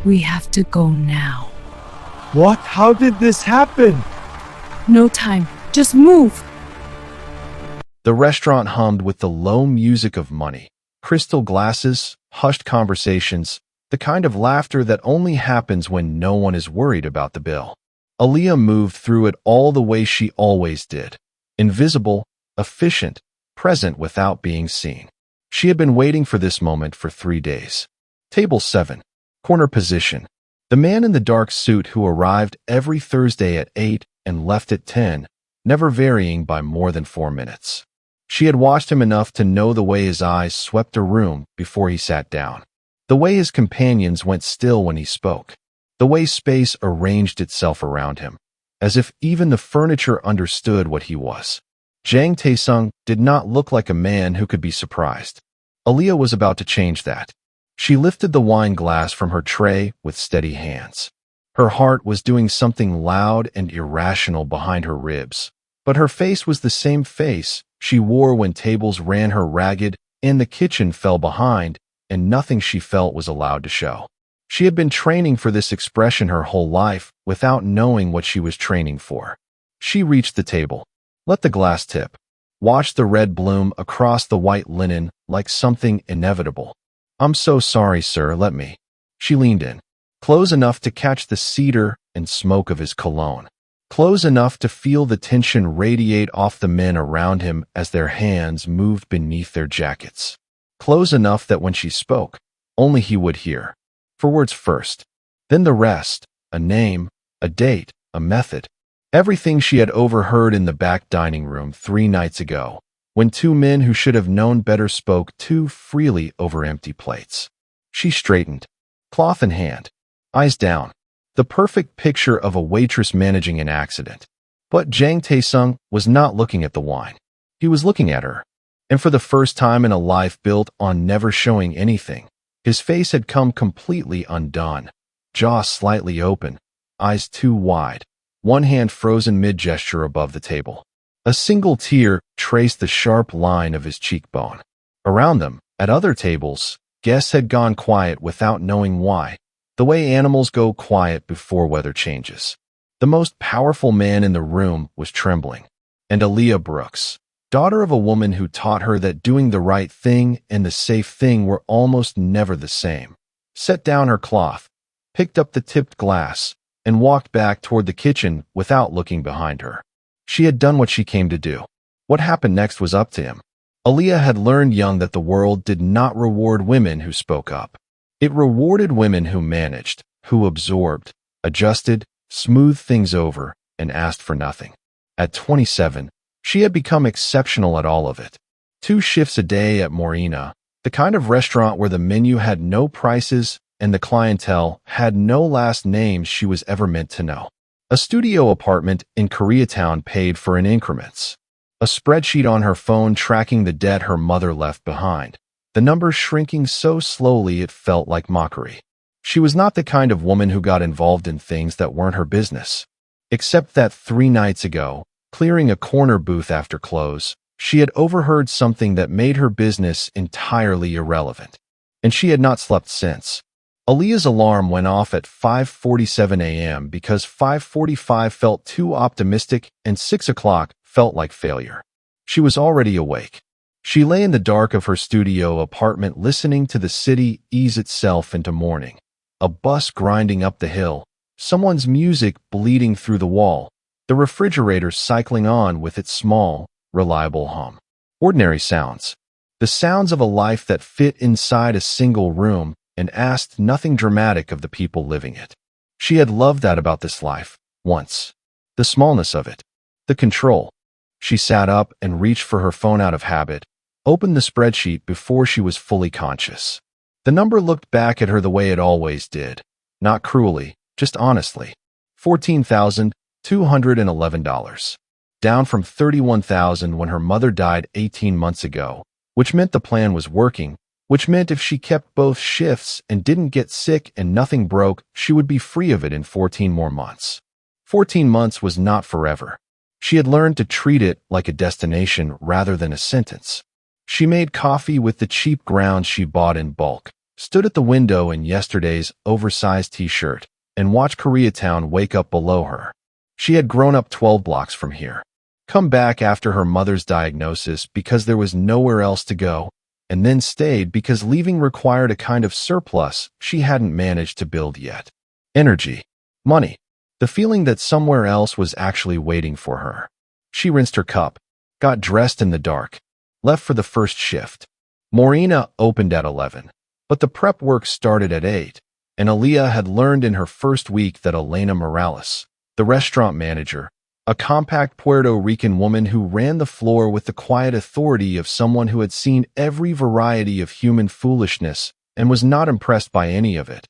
We have to go now. What? How did this happen? No time. Just move. The restaurant hummed with the low music of money. Crystal glasses, hushed conversations, the kind of laughter that only happens when no one is worried about the bill. Aaliyah moved through it all the way she always did. Invisible, efficient, present without being seen. She had been waiting for this moment for 3 days. Table 7. Corner position. The man in the dark suit who arrived every Thursday at 8 and left at 10, never varying by more than 4 minutes. She had watched him enough to know the way his eyes swept a room before he sat down, the way his companions went still when he spoke, the way space arranged itself around him, as if even the furniture understood what he was. Jang Taesung did not look like a man who could be surprised. Aaliyah was about to change that. She lifted the wine glass from her tray with steady hands. Her heart was doing something loud and irrational behind her ribs, but her face was the same face she wore when tables ran her ragged and the kitchen fell behind, and nothing she felt was allowed to show. She had been training for this expression her whole life without knowing what she was training for. She reached the table, let the glass tip, watched the red bloom across the white linen like something inevitable. "I'm so sorry, sir, let me." She leaned in, close enough to catch the cedar and smoke of his cologne, close enough to feel the tension radiate off the men around him as their hands moved beneath their jackets, close enough that when she spoke, only he would hear. 4 words first, then the rest, a name, a date, a method. Everything she had overheard in the back dining room 3 nights ago, when 2 men who should have known better spoke too freely over empty plates. She straightened, cloth in hand, eyes down, the perfect picture of a waitress managing an accident. But Jang Taesung was not looking at the wine. He was looking at her. And for the first time in a life built on never showing anything, his face had come completely undone, jaw slightly open, eyes too wide, one hand frozen mid-gesture above the table. A single tear traced the sharp line of his cheekbone. Around them, at other tables, guests had gone quiet without knowing why, the way animals go quiet before weather changes. The most powerful man in the room was trembling. And Aaliyah Brooks, daughter of a woman who taught her that doing the right thing and the safe thing were almost never the same, set down her cloth, picked up the tipped glass, and walked back toward the kitchen without looking behind her. She had done what she came to do. What happened next was up to him. Aaliyah had learned young that the world did not reward women who spoke up. It rewarded women who managed, who absorbed, adjusted, smoothed things over, and asked for nothing. At 27, she had become exceptional at all of it. 2 shifts a day at Morena, the kind of restaurant where the menu had no prices and the clientele had no last names she was ever meant to know. A studio apartment in Koreatown paid for in increments. A spreadsheet on her phone tracking the debt her mother left behind, the numbers shrinking so slowly it felt like mockery. She was not the kind of woman who got involved in things that weren't her business. Except that 3 nights ago, clearing a corner booth after close, she had overheard something that made her business entirely irrelevant. And she had not slept since. Aaliyah's alarm went off at 5:47 a.m. because 5:45 felt too optimistic and 6 o'clock felt like failure. She was already awake. She lay in the dark of her studio apartment listening to the city ease itself into morning. A bus grinding up the hill, someone's music bleeding through the wall, the refrigerator cycling on with its small, reliable hum. Ordinary sounds. The sounds of a life that fit inside a single room and asked nothing dramatic of the people living it. She had loved that about this life, once. The smallness of it. The control. She sat up and reached for her phone out of habit, opened the spreadsheet before she was fully conscious. The number looked back at her the way it always did. Not cruelly, just honestly. $14,211. Down from $31,000 when her mother died 18 months ago, which meant the plan was working, which meant if she kept both shifts and didn't get sick and nothing broke, she would be free of it in 14 more months. 14 months was not forever. She had learned to treat it like a destination rather than a sentence. She made coffee with the cheap grounds she bought in bulk, stood at the window in yesterday's oversized t-shirt, and watched Koreatown wake up below her. She had grown up 12 blocks from here, come back after her mother's diagnosis because there was nowhere else to go, and then stayed because leaving required a kind of surplus she hadn't managed to build yet. Energy, money, the feeling that somewhere else was actually waiting for her. She rinsed her cup, got dressed in the dark, left for the first shift. Morena opened at 11, but the prep work started at 8, and Aaliyah had learned in her first week that Elena Morales, the restaurant manager, a compact Puerto Rican woman who ran the floor with the quiet authority of someone who had seen every variety of human foolishness and was not impressed by any of it,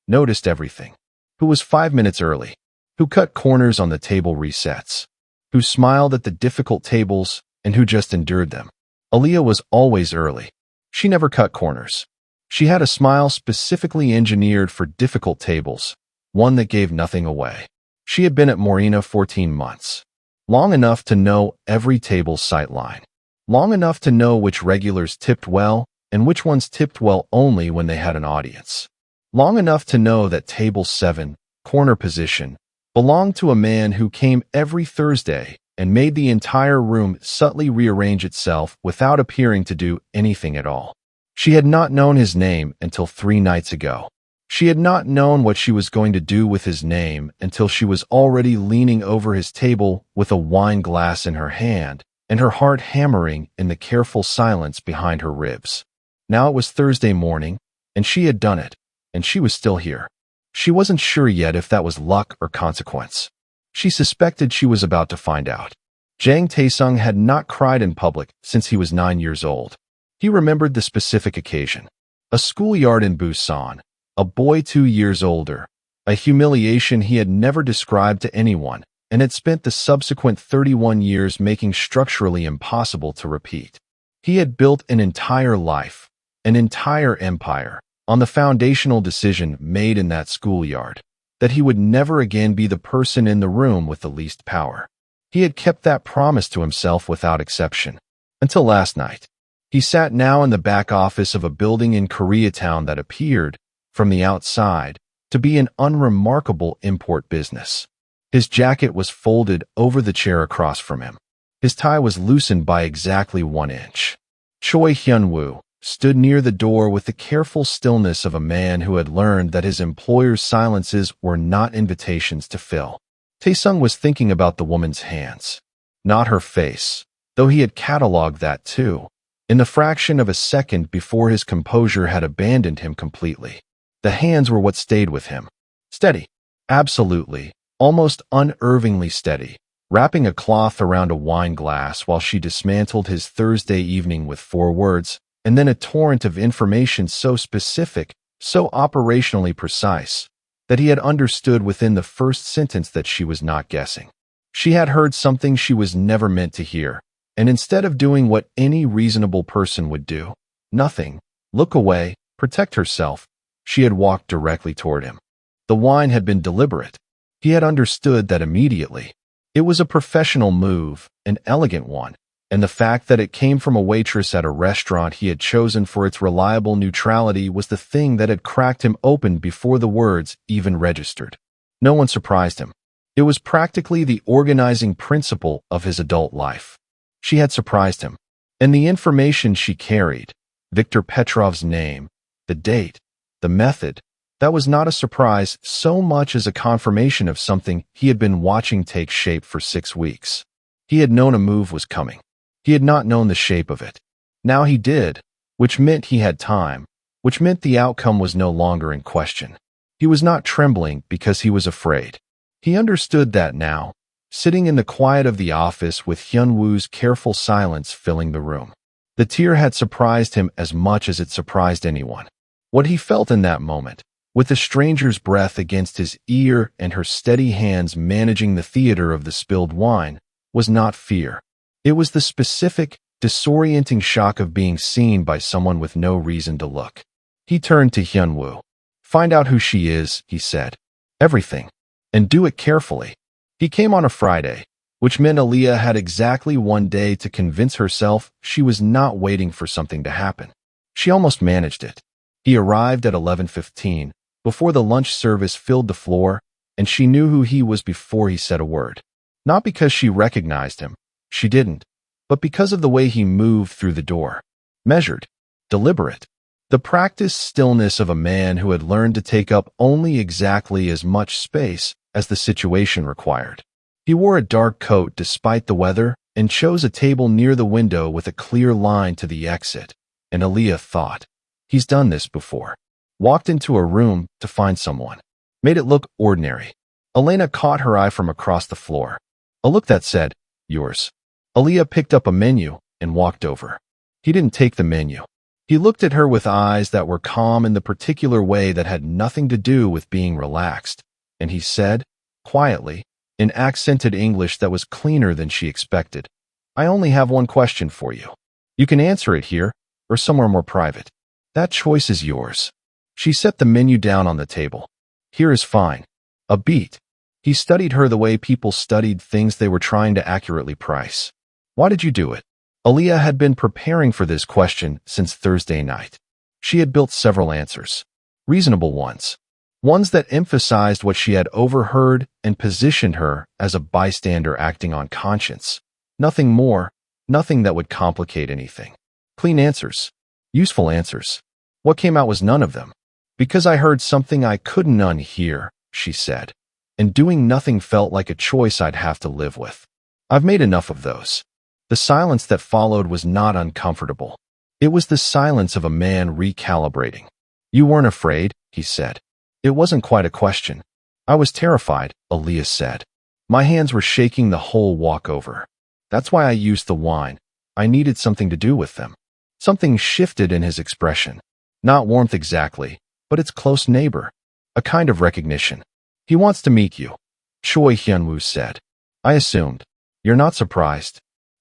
noticed everything, who was 5 minutes early, who cut corners on the table resets, who smiled at the difficult tables, and who just endured them. Aaliyah was always early. She never cut corners. She had a smile specifically engineered for difficult tables, one that gave nothing away. She had been at Morena 14 months, long enough to know every table's sightline, long enough to know which regulars tipped well and which ones tipped well only when they had an audience, long enough to know that table 7, corner position, belonged to a man who came every Thursday and made the entire room subtly rearrange itself without appearing to do anything at all. She had not known his name until 3 nights ago. She had not known what she was going to do with his name until she was already leaning over his table with a wine glass in her hand and her heart hammering in the careful silence behind her ribs. Now it was Thursday morning, and she had done it, and she was still here. She wasn't sure yet if that was luck or consequence. She suspected she was about to find out. Jang Taesung had not cried in public since he was 9 years old. He remembered the specific occasion. A schoolyard in Busan, a boy 2 years older, a humiliation he had never described to anyone and had spent the subsequent 31 years making structurally impossible to repeat. He had built an entire life, an entire empire, on the foundational decision made in that schoolyard, that he would never again be the person in the room with the least power. He had kept that promise to himself without exception. Until last night. He sat now in the back office of a building in Koreatown that appeared, from the outside, to be an unremarkable import business. His jacket was folded over the chair across from him. His tie was loosened by exactly 1 inch. Choi Hyun-woo stood near the door with the careful stillness of a man who had learned that his employer's silences were not invitations to fill. Taesung was thinking about the woman's hands, not her face, though he had catalogued that too, in the fraction of a second before his composure had abandoned him completely. The hands were what stayed with him. Steady. Absolutely, almost unervingly steady, wrapping a cloth around a wine glass while she dismantled his Thursday evening with 4 words, and then a torrent of information so specific, so operationally precise, that he had understood within the first sentence that she was not guessing. She had heard something she was never meant to hear, and instead of doing what any reasonable person would do, nothing, look away, protect herself, she had walked directly toward him. The wine had been deliberate. He had understood that immediately. It was a professional move, an elegant one, and the fact that it came from a waitress at a restaurant he had chosen for its reliable neutrality was the thing that had cracked him open before the words even registered. No one surprised him. It was practically the organizing principle of his adult life. She had surprised him. And the information she carried, Viktor Petrov's name, the date, the method, that was not a surprise so much as a confirmation of something he had been watching take shape for 6 weeks. He had known a move was coming. He had not known the shape of it. Now he did, which meant he had time, which meant the outcome was no longer in question. He was not trembling because he was afraid. He understood that now, sitting in the quiet of the office with Hyun-woo's careful silence filling the room. The tear had surprised him as much as it surprised anyone. What he felt in that moment, with the stranger's breath against his ear and her steady hands managing the theater of the spilled wine, was not fear. It was the specific, disorienting shock of being seen by someone with no reason to look. He turned to Hyun-woo. "Find out who she is," he said. "Everything. And do it carefully." He came on a Friday, which meant Aaliyah had exactly 1 day to convince herself she was not waiting for something to happen. She almost managed it. He arrived at 11:15, before the lunch service filled the floor, and she knew who he was before he said a word. Not because she recognized him, she didn't, but because of the way he moved through the door. Measured, deliberate. The practiced stillness of a man who had learned to take up only exactly as much space as the situation required. He wore a dark coat despite the weather and chose a table near the window with a clear line to the exit, and Aaliyah thought, he's done this before. Walked into a room to find someone. Made it look ordinary. Elena caught her eye from across the floor. A look that said, yours. Aaliyah picked up a menu and walked over. He didn't take the menu. He looked at her with eyes that were calm in the particular way that had nothing to do with being relaxed, and he said, quietly, in accented English that was cleaner than she expected, I only have one question for you. You can answer it here or somewhere more private. That choice is yours. She set the menu down on the table. Here is fine. A beat. He studied her the way people studied things they were trying to accurately price. Why did you do it? Aaliyah had been preparing for this question since Thursday night. She had built several answers. Reasonable ones. Ones that emphasized what she had overheard and positioned her as a bystander acting on conscience. Nothing more, nothing that would complicate anything. Clean answers. Useful answers. What came out was none of them. Because I heard something I couldn't unhear, she said, and doing nothing felt like a choice I'd have to live with. I've made enough of those. The silence that followed was not uncomfortable. It was the silence of a man recalibrating. You weren't afraid, he said. It wasn't quite a question. I was terrified, Aaliyah said. My hands were shaking the whole walk over. That's why I used the wine. I needed something to do with them. Something shifted in his expression. Not warmth exactly, but its close neighbor. A kind of recognition. He wants to meet you, Choi Hyunwoo said. I assumed. You're not surprised.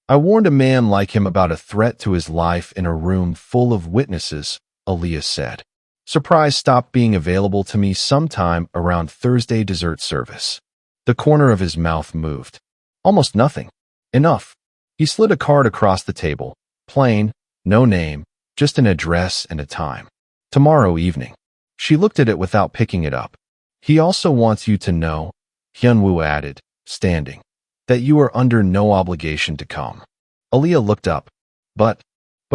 I warned a man like him about a threat to his life in a room full of witnesses, Aaliyah said. Surprise stopped being available to me sometime around Thursday dessert service. The corner of his mouth moved. Almost nothing. Enough. He slid a card across the table. Plain, no name, just an address and a time. Tomorrow evening. She looked at it without picking it up. He also wants you to know, Hyunwoo added, standing, that you are under no obligation to come. Aaliyah looked up. But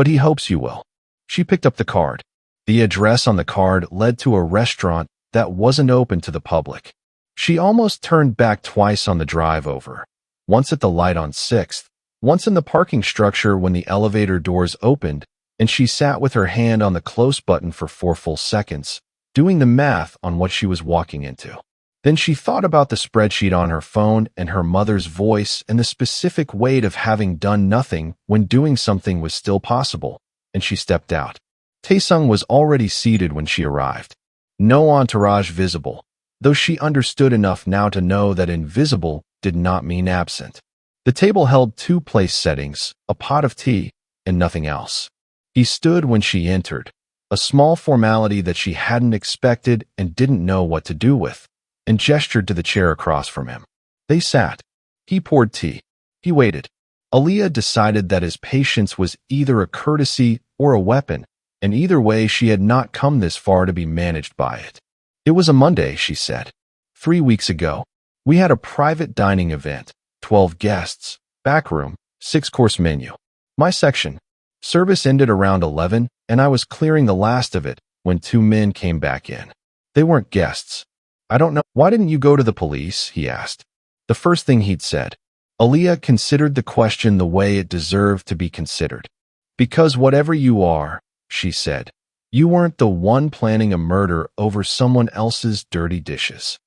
he hopes you will. She picked up the card. The address on the card led to a restaurant that wasn't open to the public. She almost turned back twice on the drive over. Once at the light on 6th, once in the parking structure when the elevator doors opened, and she sat with her hand on the close button for 4 full seconds, doing the math on what she was walking into. Then she thought about the spreadsheet on her phone and her mother's voice and the specific weight of having done nothing when doing something was still possible, and she stepped out. Taesung was already seated when she arrived. No entourage visible, though she understood enough now to know that invisible did not mean absent. The table held 2 place settings, a pot of tea, and nothing else. He stood when she entered, a small formality that she hadn't expected and didn't know what to do with, and gestured to the chair across from him. They sat. He poured tea. He waited. Aaliyah decided that his patience was either a courtesy or a weapon, and either way she had not come this far to be managed by it. It was a Monday, she said. 3 weeks ago, we had a private dining event, 12 guests, back room, 6-course menu. My section. Service ended around 11, and I was clearing the last of it when 2 men came back in. They weren't guests. I don't know. Why didn't you go to the police? He asked. The first thing he'd said. Aaliyah considered the question the way it deserved to be considered. Because whatever you are, she said, you weren't the one planning a murder over someone else's dirty dishes.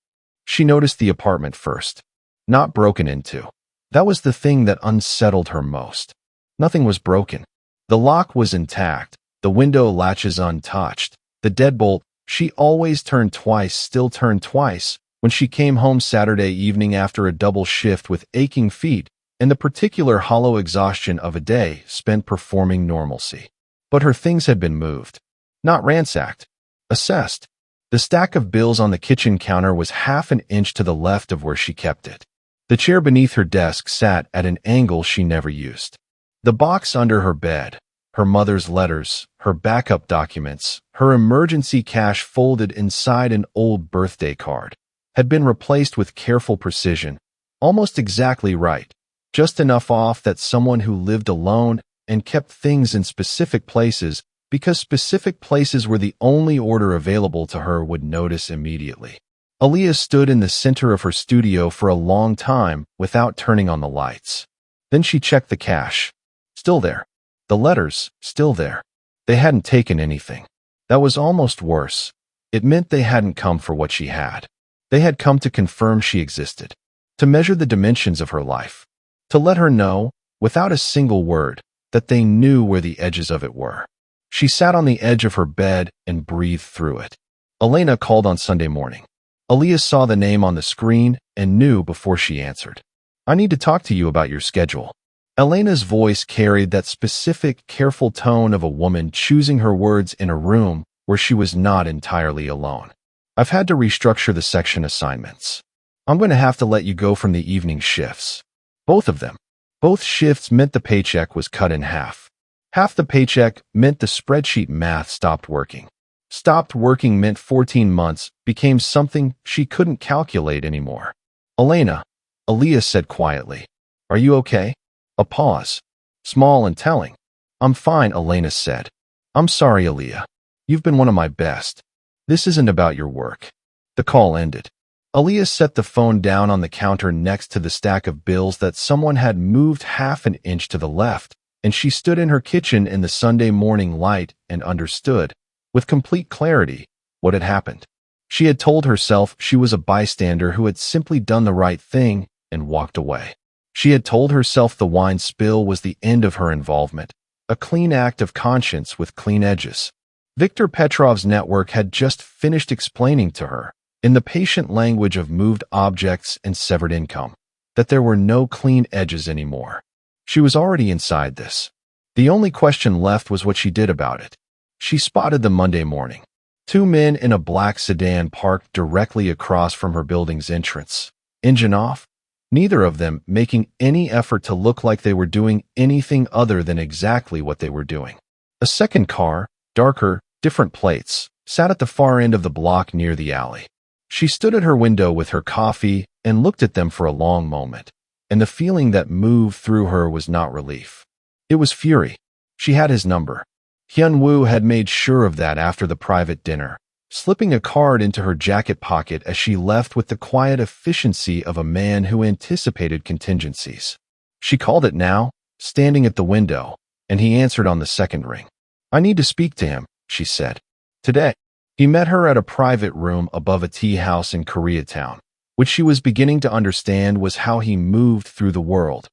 She noticed the apartment first. Not broken into. That was the thing that unsettled her most. Nothing was broken. The lock was intact, the window latches untouched, the deadbolt, she always turned twice, still turned twice, when she came home Saturday evening after a double shift with aching feet and the particular hollow exhaustion of a day spent performing normalcy. But her things had been moved. Not ransacked. Assessed. The stack of bills on the kitchen counter was half an inch to the left of where she kept it. The chair beneath her desk sat at an angle she never used. The box under her bed, Her mother's letters, her backup documents, her emergency cash folded inside an old birthday card, had been replaced with careful precision, almost exactly right, just enough off that someone who lived alone and kept things in specific places because specific places were the only order available to her would notice immediately. Aaliyah stood in the center of her studio for a long time without turning on the lights. Then she checked the cash. Still there. The letters, still there. They hadn't taken anything. That was almost worse. It meant they hadn't come for what she had. They had come to confirm she existed, to measure the dimensions of her life, to let her know, without a single word, that they knew where the edges of it were. She sat on the edge of her bed and breathed through it. Elena called on Sunday morning. Aaliyah saw the name on the screen and knew before she answered. I need to talk to you about your schedule. Elena's voice carried that specific, careful tone of a woman choosing her words in a room where she was not entirely alone. I've had to restructure the section assignments. I'm going to have to let you go from the evening shifts. Both of them. Both shifts meant the paycheck was cut in half. Half the paycheck meant the spreadsheet math stopped working. Stopped working meant 14 months became something she couldn't calculate anymore. Elena, Aaliyah said quietly. Are you okay? A pause. Small and telling. I'm fine, Elena said. I'm sorry, Aaliyah. You've been one of my best. This isn't about your work. The call ended. Aaliyah set the phone down on the counter next to the stack of bills that someone had moved half an inch to the left, and she stood in her kitchen in the Sunday morning light and understood, with complete clarity, what had happened. She had told herself she was a bystander who had simply done the right thing and walked away. She had told herself the wine spill was the end of her involvement, a clean act of conscience with clean edges. Viktor Petrov's network had just finished explaining to her, in the patient language of moved objects and severed income, that there were no clean edges anymore. She was already inside this. The only question left was what she did about it. She spotted them Monday morning. Two men in a black sedan parked directly across from her building's entrance. Engine off, neither of them making any effort to look like they were doing anything other than exactly what they were doing. A second car, darker, different plates, sat at the far end of the block near the alley. She stood at her window with her coffee and looked at them for a long moment, and the feeling that moved through her was not relief. It was fury. She had his number. Hyun-woo had made sure of that after the private dinner, slipping a card into her jacket pocket as she left with the quiet efficiency of a man who anticipated contingencies. She called it now, standing at the window, and he answered on the second ring. I need to speak to him, she said. Today. He met her at a private room above a tea house in Koreatown, which she was beginning to understand was how he moved through the world,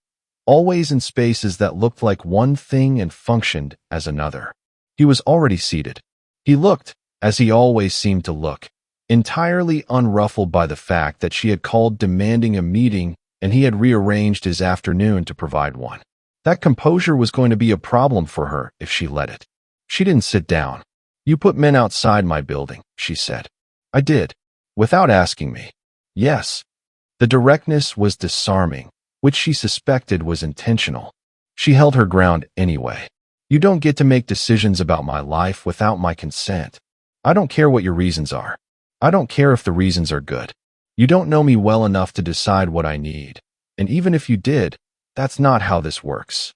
always in spaces that looked like one thing and functioned as another. He was already seated. He looked, as he always seemed to look, entirely unruffled by the fact that she had called demanding a meeting and he had rearranged his afternoon to provide one. That composure was going to be a problem for her if she let it. She didn't sit down. You put men outside my building, she said. I did. Without asking me. Yes. The directness was disarming, which she suspected was intentional. She held her ground anyway. You don't get to make decisions about my life without my consent. I don't care what your reasons are. I don't care if the reasons are good. You don't know me well enough to decide what I need. And even if you did, that's not how this works.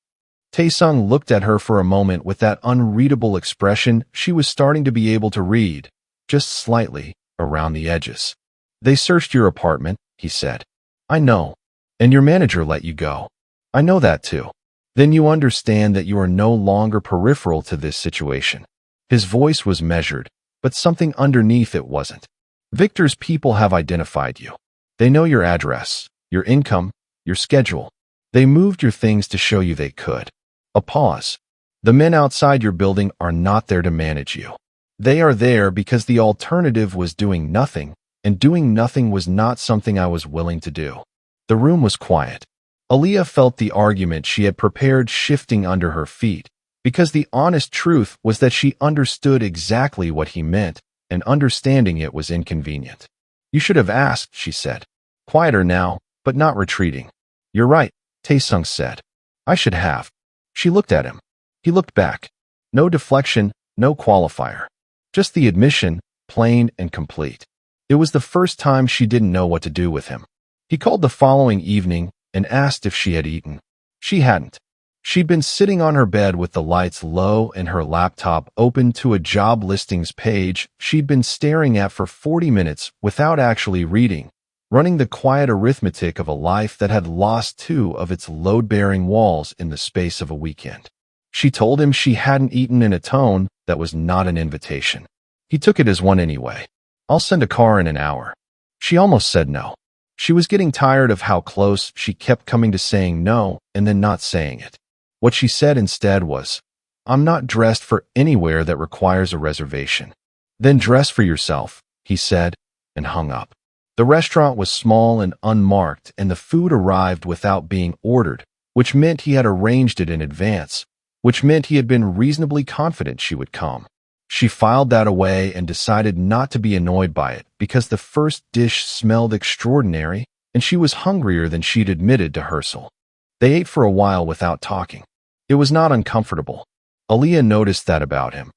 Taesung looked at her for a moment with that unreadable expression she was starting to be able to read, just slightly, around the edges. They searched your apartment, he said. I know. And your manager let you go. I know that too. Then you understand that you are no longer peripheral to this situation. His voice was measured, but something underneath it wasn't. Victor's people have identified you. They know your address, your income, your schedule. They moved your things to show you they could. A pause. The men outside your building are not there to manage you. They are there because the alternative was doing nothing, and doing nothing was not something I was willing to do. The room was quiet. Aaliyah felt the argument she had prepared shifting under her feet, because the honest truth was that she understood exactly what he meant, and understanding it was inconvenient. You should have asked, she said. Quieter now, but not retreating. You're right, Taesung said. I should have. She looked at him. He looked back. No deflection, no qualifier. Just the admission, plain and complete. It was the first time she didn't know what to do with him. He called the following evening and asked if she had eaten. She hadn't. She'd been sitting on her bed with the lights low and her laptop open to a job listings page she'd been staring at for 40 minutes without actually reading, running the quiet arithmetic of a life that had lost 2 of its load-bearing walls in the space of a weekend. She told him she hadn't eaten in a tone that was not an invitation. He took it as one anyway. "I'll send a car in an hour." She almost said no. She was getting tired of how close she kept coming to saying no and then not saying it. What she said instead was, "I'm not dressed for anywhere that requires a reservation." "Then dress for yourself," he said, and hung up. The restaurant was small and unmarked, and the food arrived without being ordered, which meant he had arranged it in advance, which meant he had been reasonably confident she would come. She filed that away and decided not to be annoyed by it because the first dish smelled extraordinary and she was hungrier than she'd admitted to Herschel. They ate for a while without talking. It was not uncomfortable. Aaliyah noticed that about him.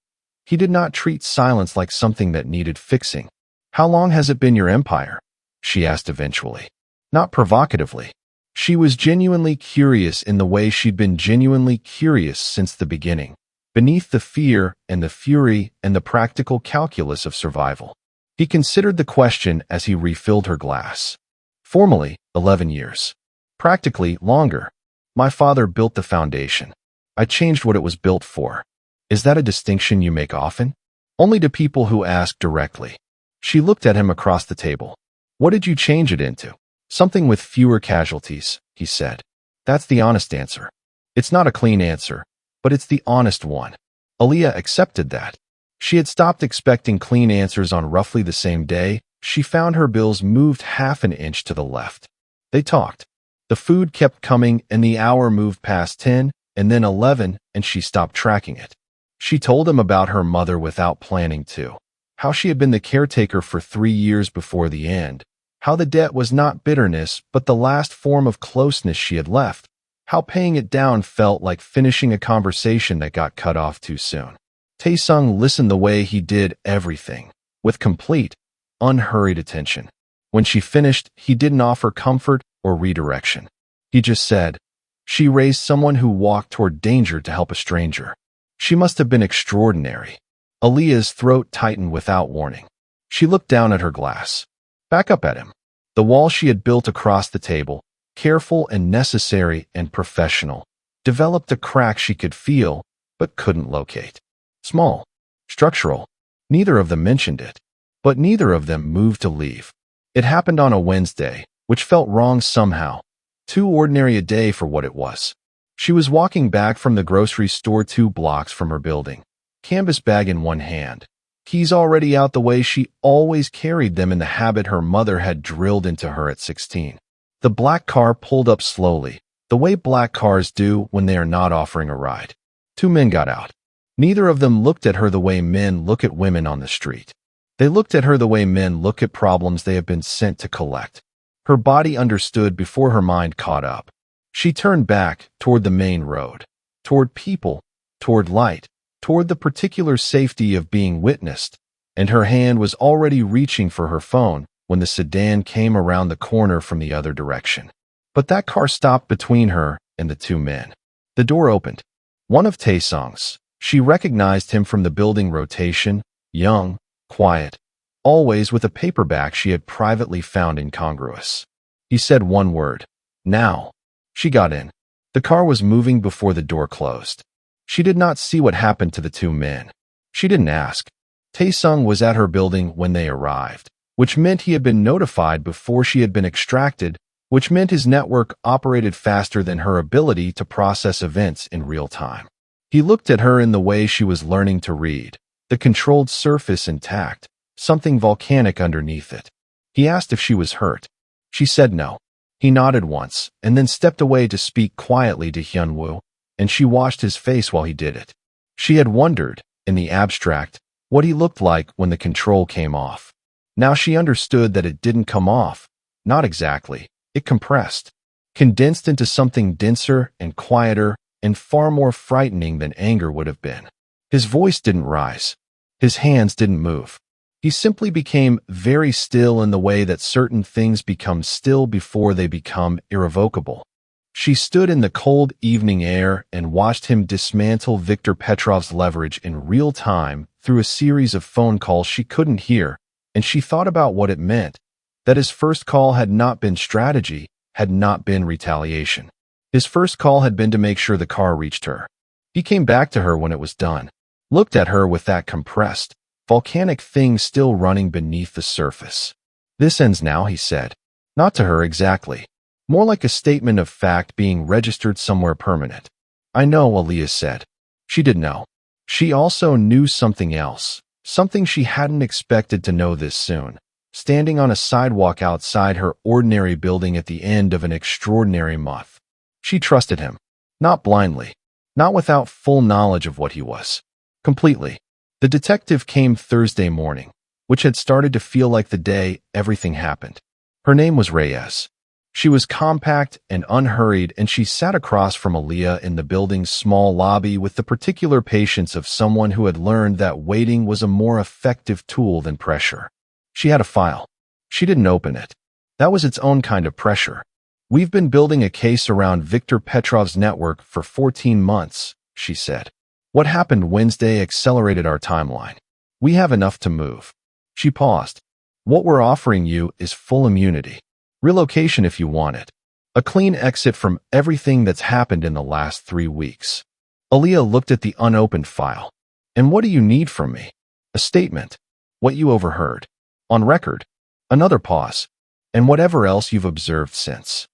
He did not treat silence like something that needed fixing. "How long has it been your empire?" she asked eventually. Not provocatively. She was genuinely curious in the way she'd been genuinely curious since the beginning, beneath the fear and the fury and the practical calculus of survival. He considered the question as he refilled her glass. "Formally, 11 years. Practically, longer. My father built the foundation. I changed what it was built for." "Is that a distinction you make often?" "Only to people who ask directly." She looked at him across the table. "What did you change it into?" "Something with fewer casualties," he said. "That's the honest answer. It's not a clean answer, but it's the honest one." Aaliyah accepted that. She had stopped expecting clean answers on roughly the same day. She found her bills moved half an inch to the left. They talked. The food kept coming and the hour moved past 10 and then 11 and she stopped tracking it. She told him about her mother without planning to. How she had been the caretaker for 3 years before the end. How the debt was not bitterness but the last form of closeness she had left. How paying it down felt like finishing a conversation that got cut off too soon. Taesung listened the way he did everything, with complete, unhurried attention. When she finished, he didn't offer comfort or redirection. He just said, "She raised someone who walked toward danger to help a stranger. She must have been extraordinary." Aaliyah's throat tightened without warning. She looked down at her glass. Back up at him. The wall she had built across the table, careful and necessary and professional, developed a crack she could feel but couldn't locate. Small. Structural. Neither of them mentioned it. But neither of them moved to leave. It happened on a Wednesday, which felt wrong somehow. Too ordinary a day for what it was. She was walking back from the grocery store 2 blocks from her building, canvas bag in one hand, keys already out the way she always carried them in the habit her mother had drilled into her at 16. The black car pulled up slowly, the way black cars do when they are not offering a ride. 2 men got out. Neither of them looked at her the way men look at women on the street. They looked at her the way men look at problems they have been sent to collect. Her body understood before her mind caught up. She turned back toward the main road, toward people, toward light, toward the particular safety of being witnessed, and her hand was already reaching for her phone when the sedan came around the corner from the other direction. But that car stopped between her and the 2 men. The door opened. One of Taesung's. She recognized him from the building rotation, young, quiet, always with a paperback she had privately found incongruous. He said one word. "Now." She got in. The car was moving before the door closed. She did not see what happened to the 2 men. She didn't ask. Taesung was at her building when they arrived, which meant he had been notified before she had been extracted, which meant his network operated faster than her ability to process events in real time. He looked at her in the way she was learning to read, the controlled surface intact, something volcanic underneath it. He asked if she was hurt. She said no. He nodded once, and then stepped away to speak quietly to Hyunwoo, and she watched his face while he did it. She had wondered, in the abstract, what he looked like when the control came off. Now she understood that it didn't come off. Not exactly. It compressed. Condensed into something denser and quieter and far more frightening than anger would have been. His voice didn't rise. His hands didn't move. He simply became very still in the way that certain things become still before they become irrevocable. She stood in the cold evening air and watched him dismantle Viktor Petrov's leverage in real time through a series of phone calls she couldn't hear, and she thought about what it meant, that his first call had not been strategy, had not been retaliation. His first call had been to make sure the car reached her. He came back to her when it was done, looked at her with that compressed, volcanic thing still running beneath the surface. "This ends now," he said. Not to her exactly. More like a statement of fact being registered somewhere permanent. "I know," Aaliyah said. She did know. She also knew something else, something she hadn't expected to know this soon. Standing on a sidewalk outside her ordinary building at the end of an extraordinary month. She trusted him. Not blindly. Not without full knowledge of what he was. Completely. The detective came Thursday morning, which had started to feel like the day everything happened. Her name was Reyes. She was compact and unhurried, and she sat across from Aaliyah in the building's small lobby with the particular patience of someone who had learned that waiting was a more effective tool than pressure. She had a file. She didn't open it. That was its own kind of pressure. "We've been building a case around Viktor Petrov's network for 14 months, she said. "What happened Wednesday accelerated our timeline. We have enough to move." She paused. "What we're offering you is full immunity. Relocation if you want it. A clean exit from everything that's happened in the last 3 weeks." Aaliyah looked at the unopened file. "And what do you need from me?" "A statement. What you overheard. On record." Another pause. "And whatever else you've observed since."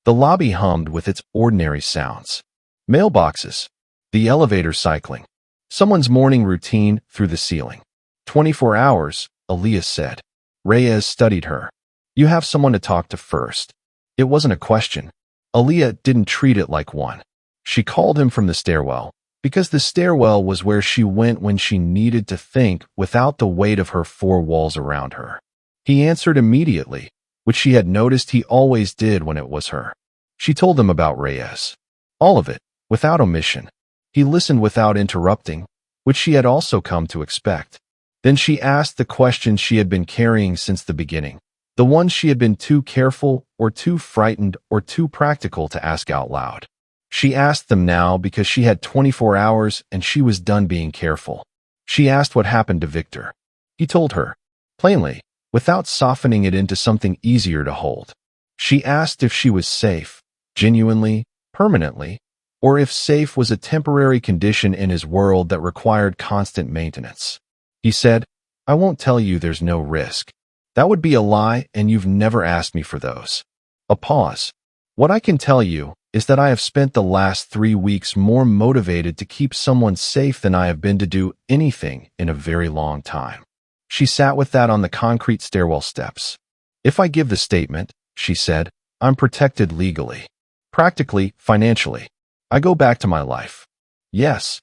The lobby hummed with its ordinary sounds. Mailboxes. The elevator cycling. Someone's morning routine through the ceiling. 24 hours, Aaliyah said. Reyes studied her. "You have someone to talk to first." It wasn't a question. Aaliyah didn't treat it like one. She called him from the stairwell, because the stairwell was where she went when she needed to think without the weight of her 4 walls around her. He answered immediately, which she had noticed he always did when it was her. She told him about Reyes. All of it, without omission. He listened without interrupting, which she had also come to expect. Then she asked the questions she had been carrying since the beginning, the ones she had been too careful or too frightened or too practical to ask out loud. She asked them now because she had 24 hours and she was done being careful. She asked what happened to Viktor. He told her, plainly, without softening it into something easier to hold. She asked if she was safe, genuinely, permanently, or if safe was a temporary condition in his world that required constant maintenance. He said, "I won't tell you there's no risk. That would be a lie, and you've never asked me for those." A pause. "What I can tell you is that I have spent the last 3 weeks more motivated to keep someone safe than I have been to do anything in a very long time." She sat with that on the concrete stairwell steps. "If I give the statement," she said, "I'm protected legally. Practically, financially. I go back to my life." "Yes."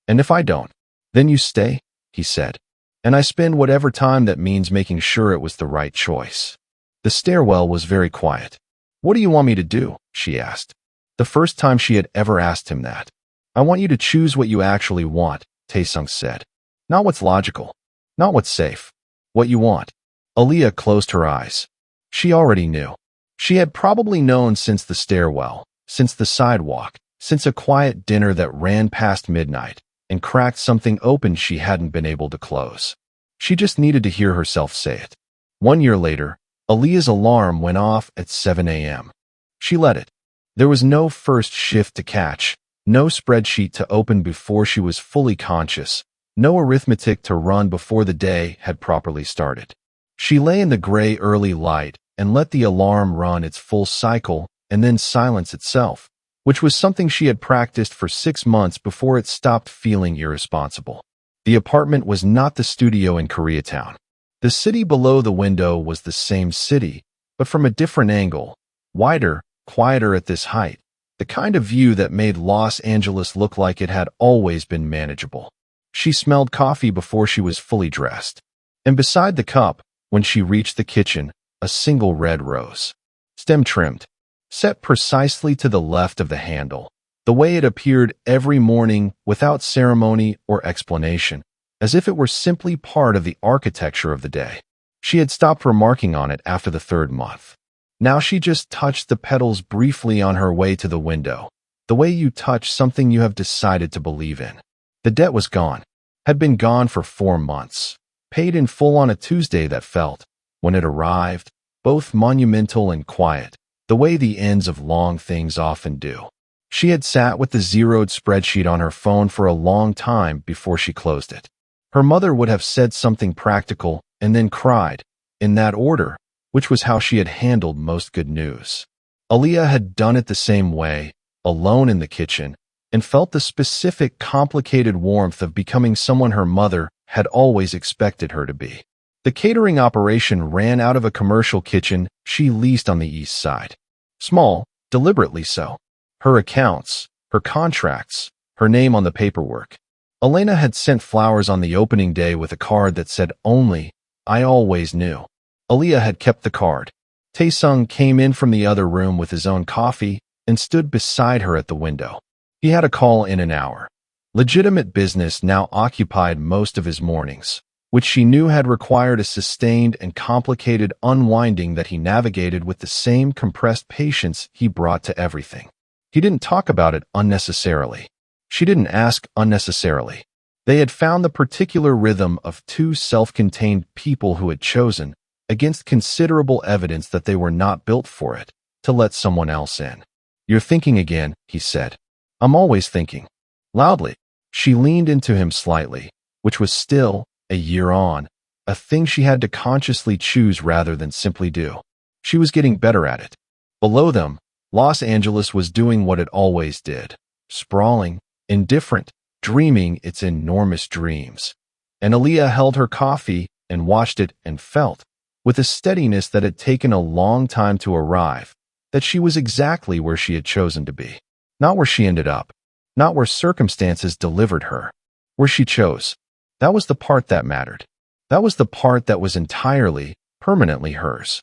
"And if I don't, then you stay," he said. "And I spend whatever time that means making sure it was the right choice." The stairwell was very quiet. "What do you want me to do?" she asked. The first time she had ever asked him that. "I want you to choose what you actually want," Taesung said. "Not what's logical. Not what's safe. What you want." Aaliyah closed her eyes. She already knew. She had probably known since the stairwell, since the sidewalk, since a quiet dinner that ran past midnight and cracked something open she hadn't been able to close. She just needed to hear herself say it. 1 year later, Aaliyah's alarm went off at 7 a.m. She let it. There was no first shift to catch, no spreadsheet to open before she was fully conscious, no arithmetic to run before the day had properly started. She lay in the gray early light and let the alarm run its full cycle and then silence itself, which was something she had practiced for 6 months before it stopped feeling irresponsible. The apartment was not the studio in Koreatown. The city below the window was the same city, but from a different angle, wider, quieter at this height, the kind of view that made Los Angeles look like it had always been manageable. She smelled coffee before she was fully dressed. And beside the cup, when she reached the kitchen, a single red rose. Stem trimmed. Set precisely to the left of the handle. The way it appeared every morning without ceremony or explanation, as if it were simply part of the architecture of the day. She had stopped remarking on it after the third month. Now she just touched the petals briefly on her way to the window, the way you touch something you have decided to believe in. The debt was gone, had been gone for 4 months, paid in full on a Tuesday that felt, when it arrived, both monumental and quiet, the way the ends of long things often do. She had sat with the zeroed spreadsheet on her phone for a long time before she closed it. Her mother would have said something practical and then cried, in that order, which was how she had handled most good news. Aaliyah had done it the same way, alone in the kitchen, and felt the specific, complicated warmth of becoming someone her mother had always expected her to be. The catering operation ran out of a commercial kitchen she leased on the east side. Small, deliberately so. Her accounts, her contracts, her name on the paperwork. Elena had sent flowers on the opening day with a card that said only, "I always knew." Aaliyah had kept the card. Taesung came in from the other room with his own coffee and stood beside her at the window. He had a call in an hour. Legitimate business now occupied most of his mornings, which she knew had required a sustained and complicated unwinding that he navigated with the same compressed patience he brought to everything. He didn't talk about it unnecessarily. She didn't ask unnecessarily. They had found the particular rhythm of two self-contained people who had chosen, against considerable evidence that they were not built for it, to let someone else in. "You're thinking again," he said. "I'm always thinking." Loudly, she leaned into him slightly, which was still, a year on, a thing she had to consciously choose rather than simply do. She was getting better at it. Below them, Los Angeles was doing what it always did, sprawling, indifferent, dreaming its enormous dreams. And Aaliyah held her coffee and watched it and felt, with a steadiness that had taken a long time to arrive, that she was exactly where she had chosen to be. Not where she ended up, not where circumstances delivered her, where she chose. That was the part that mattered. That was the part that was entirely, permanently hers.